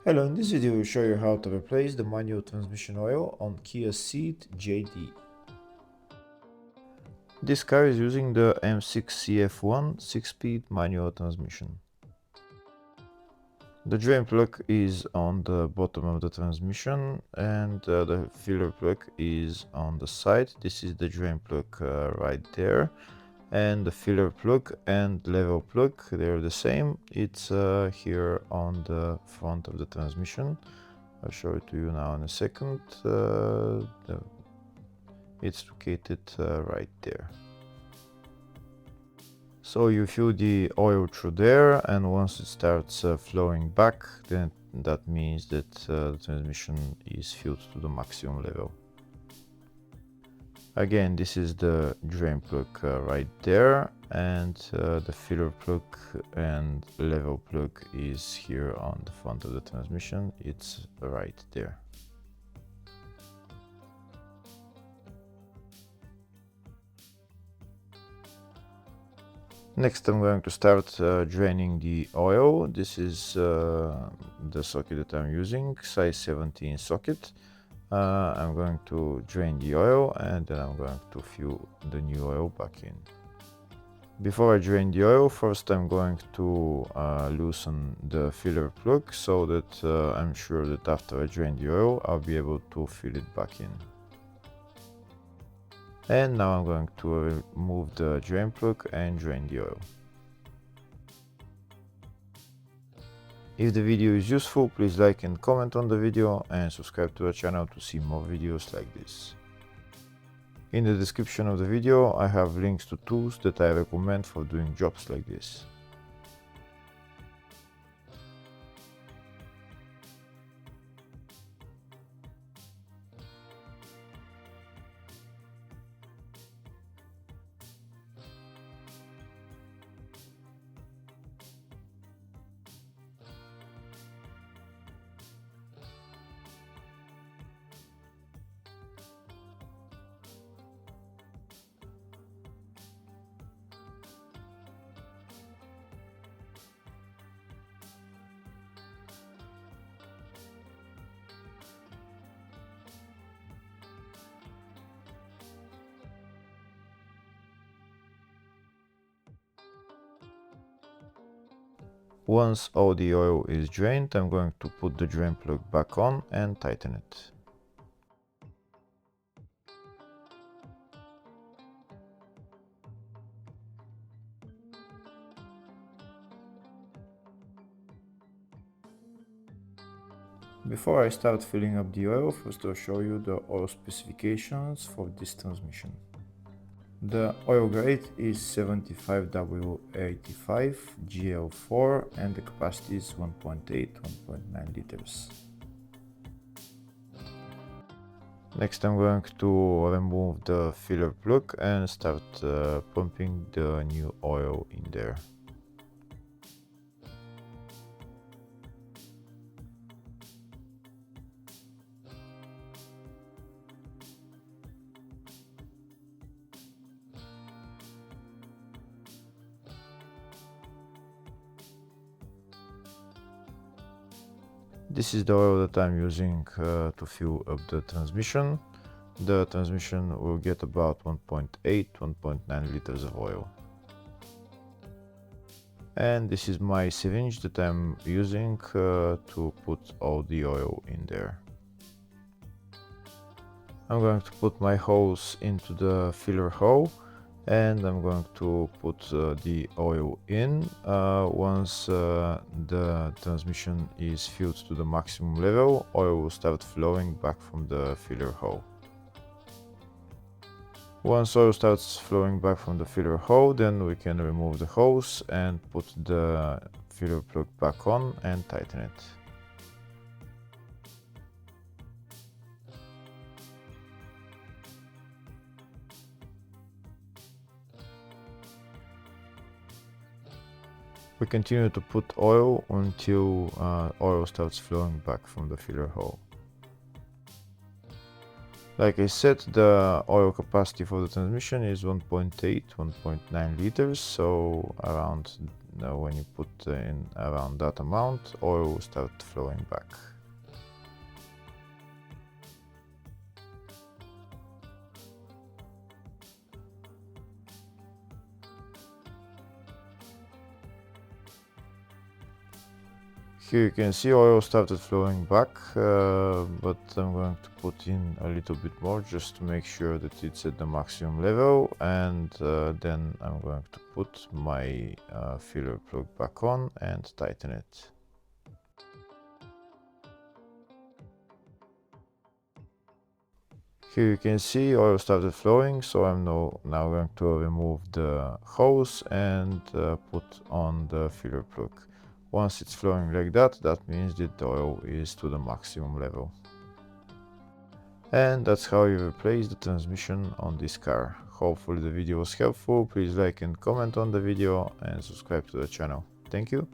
Hello, in this video we'll show you how to replace the manual transmission oil on Kia Ceed JD. This car is using the M6CF1 6-speed manual transmission. The drain plug is on the bottom of the transmission and the filler plug is on the side. This is the drain plug right there, and the filler plug and level plug, they're the same. It's here on the front of the transmission. I'll show it to you now in a second. It's located right there. So you fill the oil through there, and once it starts flowing back, then that means that the transmission is filled to the maximum level. Again, this is the drain plug right there, and the filler plug and level plug is here on the front of the transmission. It's right there. Next, I'm going to start draining the oil. This is the socket that I'm using, size 17 socket. I'm going to drain the oil and then I'm going to fill the new oil back in. Before I drain the oil, first I'm going to loosen the filler plug so that I'm sure that after I drain the oil, I'll be able to fill it back in. And now I'm going to remove the drain plug and drain the oil. If the video is useful, please like and comment on the video and subscribe to the channel to see more videos like this. In the description of the video, I have links to tools that I recommend for doing jobs like this. Once all the oil is drained, I'm going to put the drain plug back on and tighten it. Before I start filling up the oil, first I'll show you the oil specifications for this transmission. The oil grade is 75W85 GL4 and the capacity is 1.8-1.9 liters. Next I'm going to remove the filler plug and start pumping the new oil in there. This is the oil that I'm using to fill up the transmission. The transmission will get about 1.8-1.9 liters of oil. And this is my syringe that I'm using to put all the oil in there. I'm going to put my hose into the filler hole and I'm going to put the oil in. Once the transmission is filled to the maximum level, oil will start flowing back from the filler hole. Once oil starts flowing back from the filler hole, then we can remove the hose and put the filler plug back on and tighten it. We continue to put oil until oil starts flowing back from the filler hole. Like I said, the oil capacity for the transmission is 1.8-1.9 liters, so around when you put in around that amount, oil will start flowing back. Here you can see oil started flowing back, but I'm going to put in a little bit more just to make sure that it's at the maximum level, and then I'm going to put my filler plug back on and tighten it. Here you can see oil started flowing, so I'm now going to remove the hose and put on the filler plug. Once it's flowing like that, that means that the oil is to the maximum level. And that's how you replace the transmission on this car. Hopefully the video was helpful. Please like and comment on the video and subscribe to the channel. Thank you.